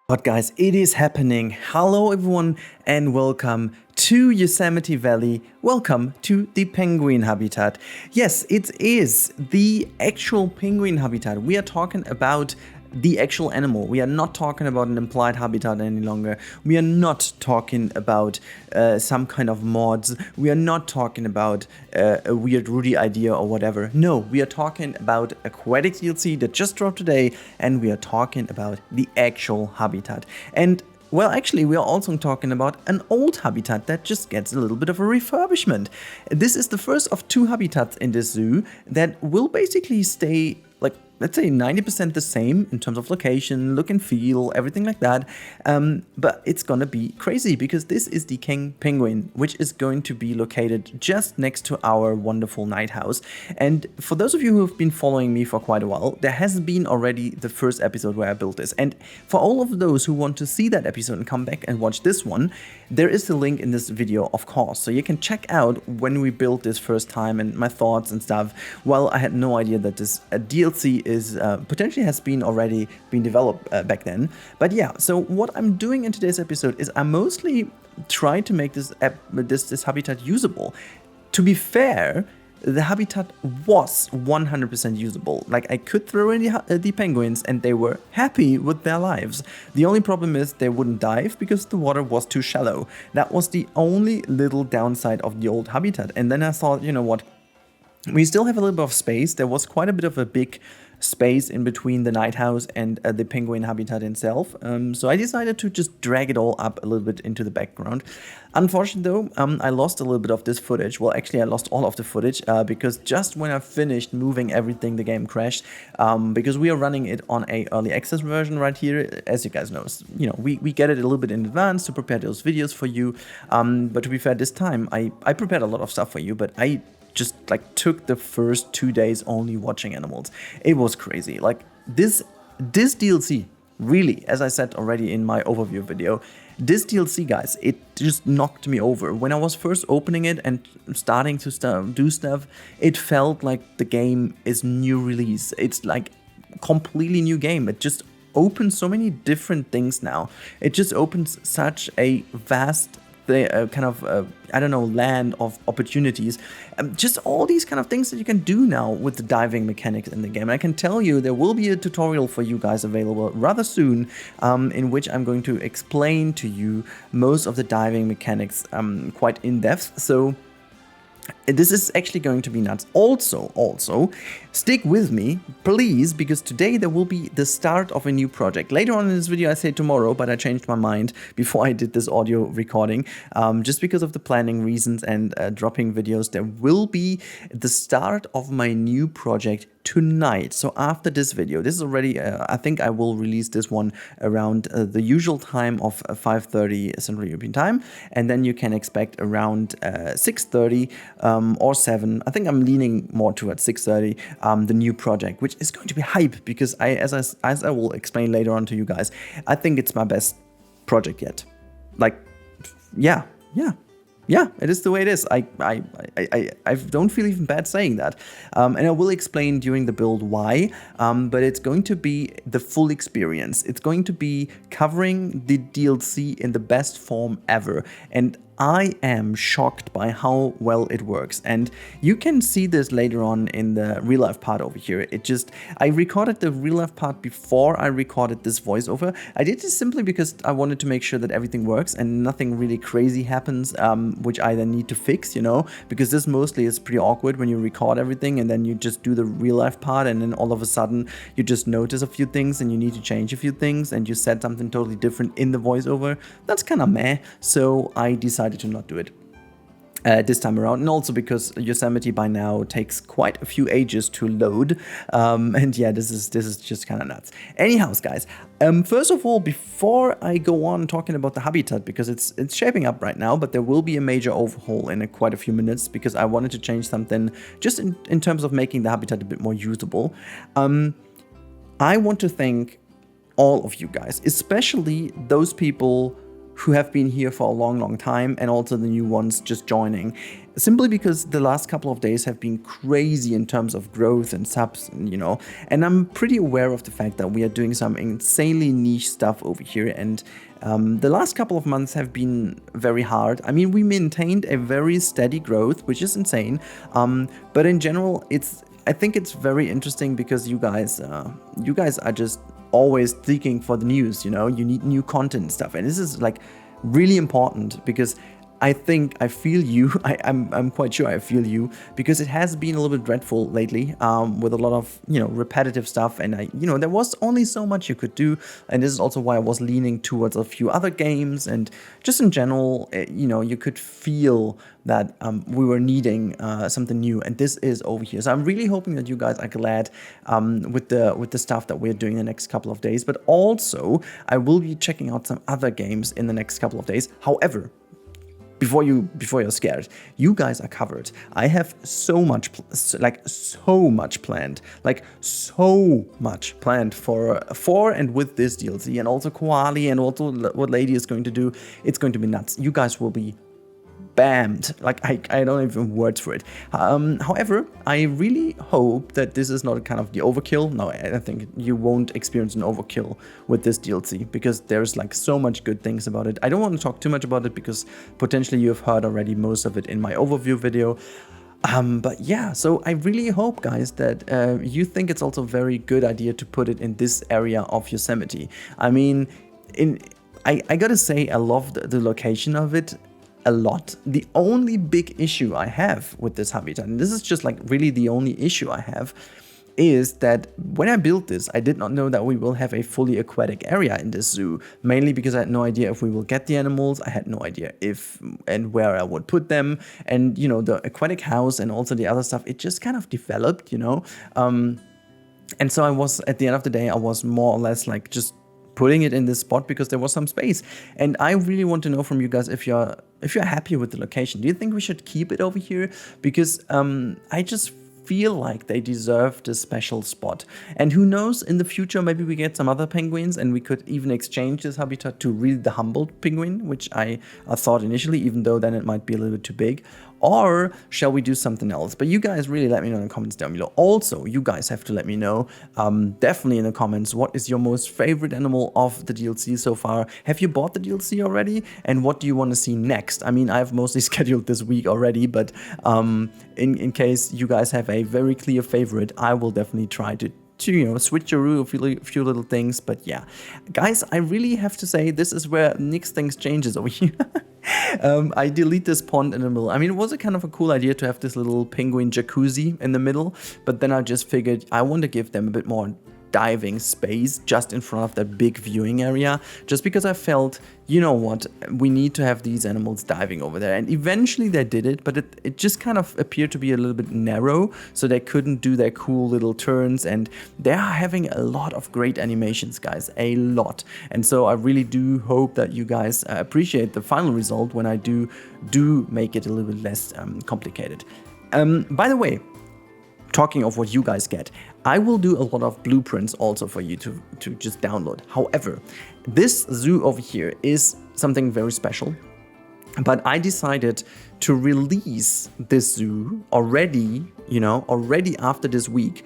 But guys, it is happening. Hello everyone and welcome to Yosemite Valley. Welcome to the penguin habitat. Yes, it is the actual penguin habitat. We are talking about the actual animal. We are not talking about an implied habitat any longer. We are not talking about some kind of mods. We are not talking about a weird Rudy idea or whatever. No, we are talking about Aquatic DLC that just dropped today, and we are talking about the actual habitat. And well, actually, we are also talking about an old habitat that just gets a little bit of a refurbishment. This is the first of two habitats in this zoo that will basically stay, like, let's say 90% the same in terms of location, look and feel, everything like that. But it's gonna be crazy because this is the king penguin, which is going to be located just next to our wonderful night house. And for those of you who have been following me for quite a while, there has been already the first episode where I built this. And for all of those who want to see that episode and come back and watch this one, there is a link in this video, of course. So you can check out when we built this first time and my thoughts and stuff. Well, I had no idea that this DLC is potentially has been already been developed back then. But yeah, so what I'm doing in today's episode is I'm mostly trying to make this habitat usable. To be fair, the habitat was 100% usable. Like, I could throw in the penguins and they were happy with their lives. The only problem is they wouldn't dive because the water was too shallow. That was the only little downside of the old habitat. And then I thought, you know what? We still have a little bit of space. There was quite a bit of a big space in between the night house and the penguin habitat itself. So I decided to just drag it all up a little bit into the background. Unfortunately though, I lost a little bit of this footage. Well, actually I lost all of the footage because just when I finished moving everything, the game crashed. Because we are running it on a early access version right here. As you guys know, you know, we get it a little bit in advance to prepare those videos for you. But to be fair, this time I prepared a lot of stuff for you, but I just like took the first 2 days only watching animals. It was crazy. Like this DLC, really, as I said already in my overview video, this DLC, guys, it just knocked me over. When I was first opening it and starting to do stuff, it felt like the game is new release. It's like completely new game. It just opens so many different things now. It just opens such a vast I don't know, land of opportunities. Just all these kind of things that you can do now with the diving mechanics in the game. And I can tell you there will be a tutorial for you guys available rather soon, in which I'm going to explain to you most of the diving mechanics quite in depth. So this is actually going to be nuts. Also, stick with me, please, because today there will be the start of a new project. Later on in this video, I say tomorrow, but I changed my mind before I did this audio recording, just because of the planning reasons and dropping videos. There will be the start of my new project tonight. So after this video, this is already, I think I will release this one around the usual time of 5:30 Central European time, and then you can expect around 6:30 or 7. I think I'm leaning more towards 6:30. The new project, which is going to be hype because as I will explain later on to you guys, I think it's my best project yet. Like, yeah, it is the way it is. I don't feel even bad saying that. And I will explain during the build why, but it's going to be the full experience. It's going to be covering the DLC in the best form ever. And I am shocked by how well it works, and you can see this later on in the real life part over here. I recorded the real life part before I recorded this voiceover. I did this simply because I wanted to make sure that everything works and nothing really crazy happens, which I then need to fix, you know, because this mostly is pretty awkward when you record everything and then you just do the real life part and then all of a sudden you just notice a few things and you need to change a few things and you said something totally different in the voiceover. That's kind of meh, so I decided to not do it this time around, and also because Yosemite by now takes quite a few ages to load, and yeah, this is just kind of nuts. Anyhow, guys, first of all, before I go on talking about the habitat, because it's shaping up right now, but there will be a major overhaul in quite a few minutes because I wanted to change something just in terms of making the habitat a bit more usable. I want to thank all of you guys, especially those people who have been here for a long time, and also the new ones just joining. Simply because the last couple of days have been crazy in terms of growth and subs, and I'm pretty aware of the fact that we are doing some insanely niche stuff over here, and the last couple of months have been very hard. I mean, we maintained a very steady growth, which is insane, but in general, I think it's very interesting because you guys are just always seeking for the news, you need new content and stuff, and this is like really important because I feel you. I'm quite sure I feel you, because it has been a little bit dreadful lately, with a lot of repetitive stuff, and there was only so much you could do, and this is also why I was leaning towards a few other games, and just in general, you could feel that we were needing something new, and this is over here. So I'm really hoping that you guys are glad with the stuff that we're doing in the next couple of days, but also I will be checking out some other games in the next couple of days. However, before you're scared, you guys are covered. I have so much planned for and with this DLC, and also Koali, and also what Lady is going to do. It's going to be nuts. You guys will be bammed. Like, I don't even have words for it. However, I really hope that this is not kind of the overkill. No, I think you won't experience an overkill with this DLC, because there's like so much good things about it. I don't want to talk too much about it because potentially you have heard already most of it in my overview video. But yeah, so I really hope, guys, that you think it's also a very good idea to put it in this area of Yosemite. I mean, I gotta say, I love the location of it a lot. The only big issue I have with this habitat, and this is just like really the only issue I have, is that when I built this, I did not know that we will have a fully aquatic area in this zoo, mainly because I had no idea if we will get the animals. I had no idea if and where I would put them, and the aquatic house and also the other stuff, it just kind of developed, and so I was, at the end of the day, I was more or less like just putting it in this spot because there was some space. And I really want to know from you guys if you're happy with the location. Do you think we should keep it over here? Because I just feel like they deserve this special spot. And who knows, in the future, maybe we get some other penguins and we could even exchange this habitat to really the Humboldt penguin, which I thought initially, even though then it might be a little bit too big. Or shall we do something else? But you guys really let me know in the comments down below. Also, you guys have to let me know, definitely in the comments, what is your most favorite animal of the DLC so far? Have you bought the DLC already? And what do you want to see next? I mean, I've mostly scheduled this week already, but in case you guys have a very clear favorite, I will definitely try to switch a few little things. But yeah, guys, I really have to say, this is where next things changes over here. I delete this pond in the middle. I mean, it was a kind of a cool idea to have this little penguin jacuzzi in the middle, but then I just figured I want to give them a bit more diving space just in front of that big viewing area, just because I felt, you know what, we need to have these animals diving over there. And eventually they did it, but it just kind of appeared to be a little bit narrow, so they couldn't do their cool little turns, and they are having a lot of great animations, guys, a lot. And so I really do hope that you guys appreciate the final result when I do make it a little bit less complicated. By the way, talking of what you guys get, I will do a lot of blueprints also for you to just download. However, this zoo over here is something very special, but I decided to release this zoo already, already after this week,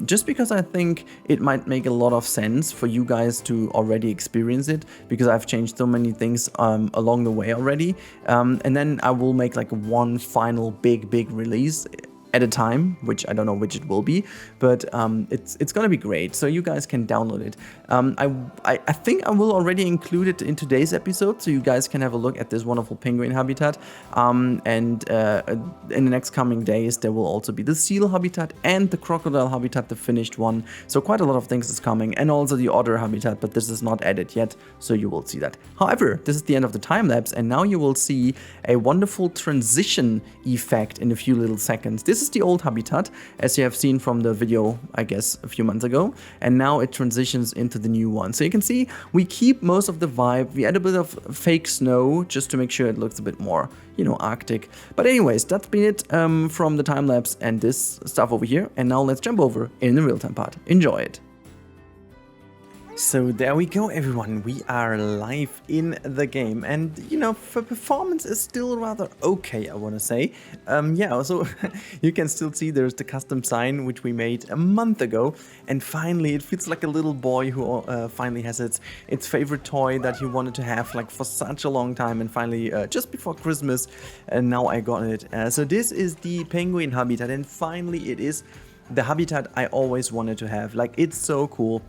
just because I think it might make a lot of sense for you guys to already experience it, because I've changed so many things along the way already, and then I will make like one final big release at a time, which I don't know which it will be, but it's gonna be great, so you guys can download it. I think I will already include it in today's episode, so you guys can have a look at this wonderful penguin habitat, and in the next coming days there will also be the seal habitat and the crocodile habitat, the finished one, so quite a lot of things is coming, and also the otter habitat, but this is not added yet, so you will see that. However, this is the end of the time lapse, and now you will see a wonderful transition effect in a few little seconds. This is the old habitat, as you have seen from the video, I guess, a few months ago, and now it transitions into the new one. So you can see we keep most of the vibe. We add a bit of fake snow just to make sure it looks a bit more, Arctic. But anyways, that's been it from the time lapse and this stuff over here. And now let's jump over in the real-time part. Enjoy it. So there we go, everyone. We are live in the game, and you know, for performance is still rather okay, I want to say. Yeah, also you can still see there's the custom sign which we made a month ago, and finally it feels like a little boy who finally has its favorite toy that he wanted to have like for such a long time, and finally just before Christmas, and now I got it. So this is the penguin habitat, and finally it is the habitat I always wanted to have. Like, it's so cool.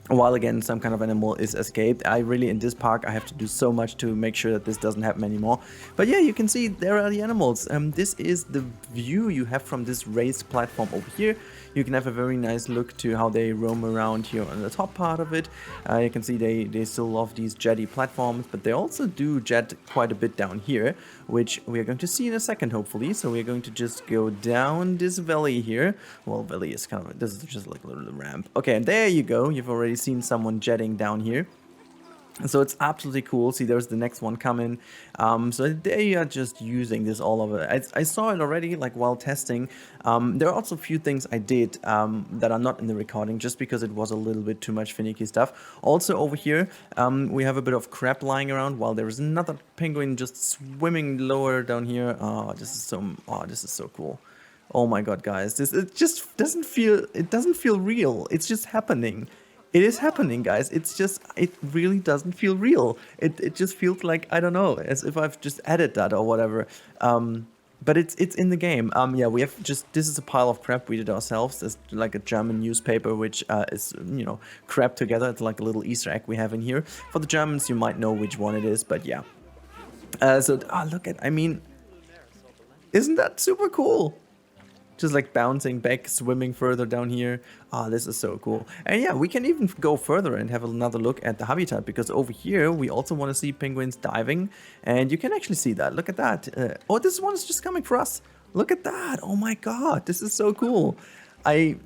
While again some kind of animal is escaped, I really, in this park, I have to do so much to make sure that this doesn't happen anymore. But yeah, you can see there are the animals. This is the view you have from this raised platform over here. You can have a very nice look to how they roam around here on the top part of it. You can see they still love these jetty platforms, but they also do jet quite a bit down here, which we are going to see in a second, hopefully. So we're going to just go down this valley here. Well, valley is kind of, this is just like a little ramp. Okay, and there you go. You've already seen someone jetting down here. So it's absolutely cool. See, there's the next one coming. So they are just using this all over. I saw it already, like, while testing. There are also a few things I did that are not in the recording, just because it was a little bit too much finicky stuff. Also over here, we have a bit of crap lying around, while there is another penguin just swimming lower down here. Oh, this is so cool. Oh my god, guys, it just doesn't feel real. It's just happening. It is happening, guys. It really doesn't feel real. It just feels like, I don't know, as if I've just added that or whatever. But it's in the game. Yeah, we have this is a pile of crap we did ourselves. It's like a German newspaper, which is, you know, crap together. It's like a little Easter egg we have in here. For the Germans, you might know which one it is, but yeah. Look at, I mean, isn't that super cool? Just like bouncing back, swimming further down here. This is so cool. And yeah, we can even go further and have another look at the habitat, because over here we also want to see penguins diving, and you can actually see that. Look at that. Oh, this one is just coming for us. Look at that. Oh my god, this is so cool. I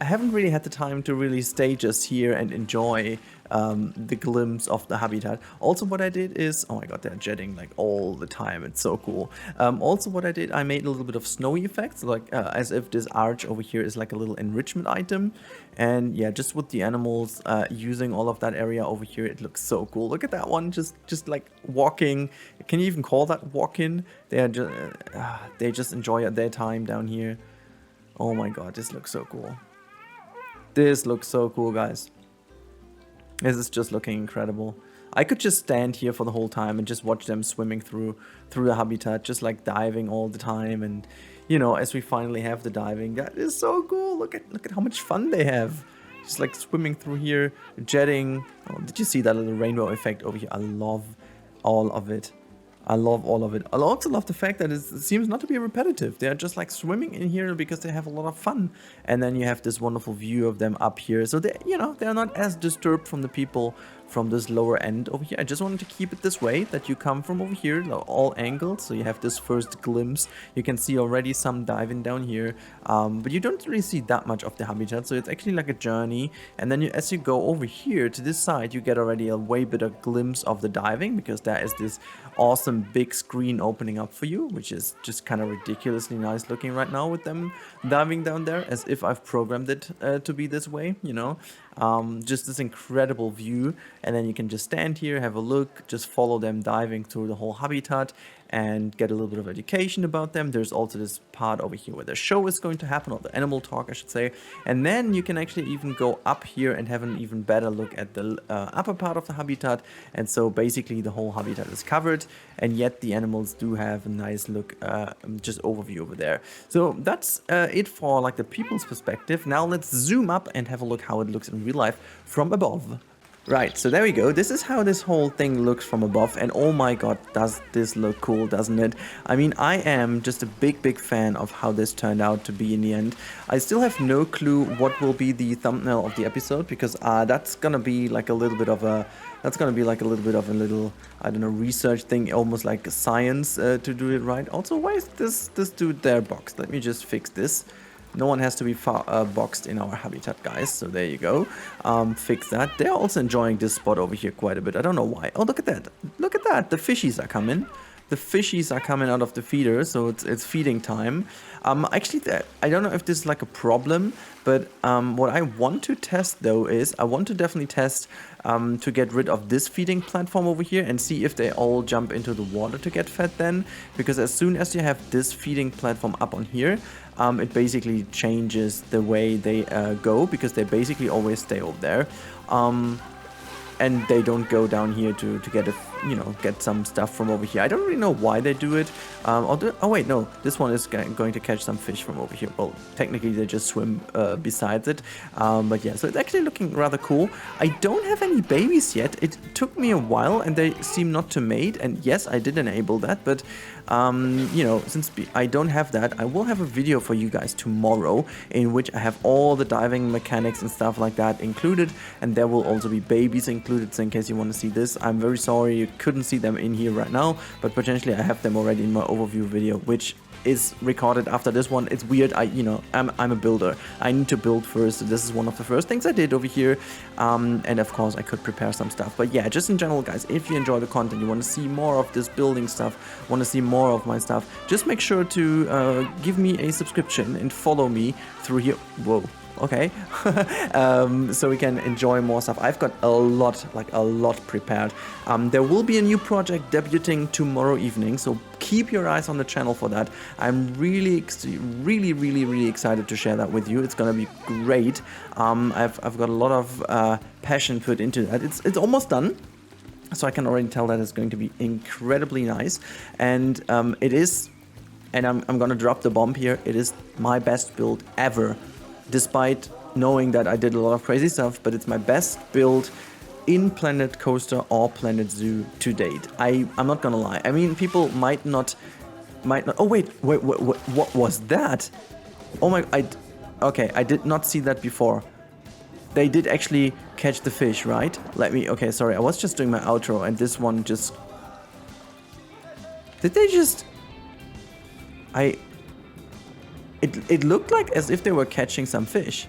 haven't really had the time to really stay just here and enjoy the glimpse of the habitat. Also, what I did is, oh my god, they're jetting like all the time. It's so cool. Also, what I did, I made a little bit of snowy effects, like as if this arch over here is like a little enrichment item. And yeah, just with the animals using all of that area over here, it looks so cool. Look at that one, just like walking. Can you even call that walking? They just enjoy their time down here. Oh my god, this looks so cool. This looks so cool, guys. This is just looking incredible. I could just stand here for the whole time and just watch them swimming through the habitat, just like diving all the time. And you know, as we finally have the diving, that is so cool. Look at how much fun they have. Just like swimming through here, jetting. Oh, did you see that little rainbow effect over here? I love all of it. I love all of it. I also love the fact that it seems not to be repetitive. They're just like swimming in here because they have a lot of fun. And then you have this wonderful view of them up here. So they, you know, they're not as disturbed from the people from this lower end over here. I just wanted to keep it this way, that you come from over here, all angles. So you have this first glimpse. You can see already some diving down here. But you don't really see that much of the habitat. So it's actually like a journey. And then as you go over here to this side, you get already a way better glimpse of the diving, because there is this awesome big screen opening up for you, which is just kind of ridiculously nice looking right now with them diving down there, as if I've programmed it to be this way, you know. Just this incredible view, and then you can just stand here, have a look, just follow them diving through the whole habitat and get a little bit of education about them. There's also this part over here where the show is going to happen, or the animal talk, I should say. And then you can actually even go up here and have an even better look at the upper part of the habitat. And so basically the whole habitat is covered, and yet the animals do have a nice look, just overview over there. So that's it for like the people's perspective. Now let's zoom up and have a look how it looks in real life from above. Right, so there we go. This is how this whole thing looks from above, and oh my god, does this look cool, doesn't it? I mean, I am just a big fan of how this turned out to be in the end. I still have no clue what will be the thumbnail of the episode, because that's gonna be like a little bit of a little, I don't know, research thing, almost like science to do it right. Also, why is this dude there boxed? Let me just fix this. No one has to be boxed in our habitat, guys. So there you go. Fix that. They're also enjoying this spot over here quite a bit. I don't know why. Oh, look at that. Look at that. The fishies are coming. the fishies are coming out of the feeder, so it's feeding time. Actually, I don't know if this is like a problem, but what I want to test though is I want to definitely test to get rid of this feeding platform over here and see if they all jump into the water to get fed then, because as soon as you have this feeding platform up on here, it basically changes the way they go, because they basically always stay over there. And they don't go down here to get get some stuff from over here. I don't really know why they do it. Oh wait, no, this one is going to catch some fish from over here. Well, technically they just swim besides it. But yeah, so it's actually looking rather cool. I don't have any babies yet. It took me a while and they seem not to mate. And yes, I did enable that, but since I don't have that, I will have a video for you guys tomorrow in which I have all the diving mechanics and stuff like that included, and there will also be babies included. So in case you want to see this, I'm very sorry you couldn't see them in here right now, but potentially I have them already in my overview video, which is recorded after this one. It's weird. I'm a builder. I need to build first. So this is one of the first things I did over here. And of course I could prepare some stuff. But yeah, just in general, guys, if you enjoy the content, you want to see more of this building stuff, want to see more of my stuff, just make sure to give me a subscription and follow me through here. Whoa. Okay, so we can enjoy more stuff. I've got a lot prepared. There will be a new project debuting tomorrow evening, so keep your eyes on the channel for that. I'm really excited to share that with you. It's gonna be great. I've got a lot of passion put into that. It's almost done, so I can already tell that it's going to be incredibly nice. And it is, and I'm gonna drop the bomb here, it is my best build ever. Despite knowing that I did a lot of crazy stuff, but it's my best build in Planet Coaster or Planet Zoo to date. I'm not gonna lie. I mean, people might not. Oh wait, what was that? Oh my, okay, I did not see that before. They did actually catch the fish, right? Okay, sorry, I was just doing my outro and this one just. Did they just? It looked like as if they were catching some fish.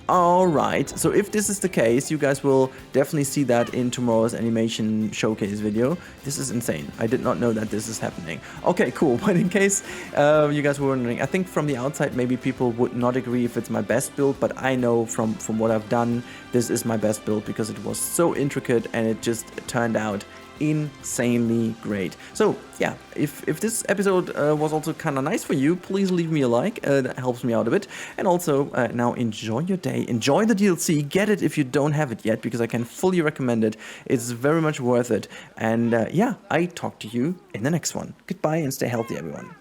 Alright, so if this is the case, you guys will definitely see that in tomorrow's animation showcase video. This is insane. I did not know that this is happening. Okay, cool. But in case you guys were wondering, I think from the outside maybe people would not agree if it's my best build, but I know from what I've done, this is my best build because it was so intricate and it just turned out insanely great. So yeah, if this episode was also kind of nice for you, please leave me a like. That helps me out a bit. And also now enjoy your day, enjoy the DLC, get it if you don't have it yet, because I can fully recommend it. It's very much worth it. And yeah, I talk to you in the next one. Goodbye and stay healthy, everyone.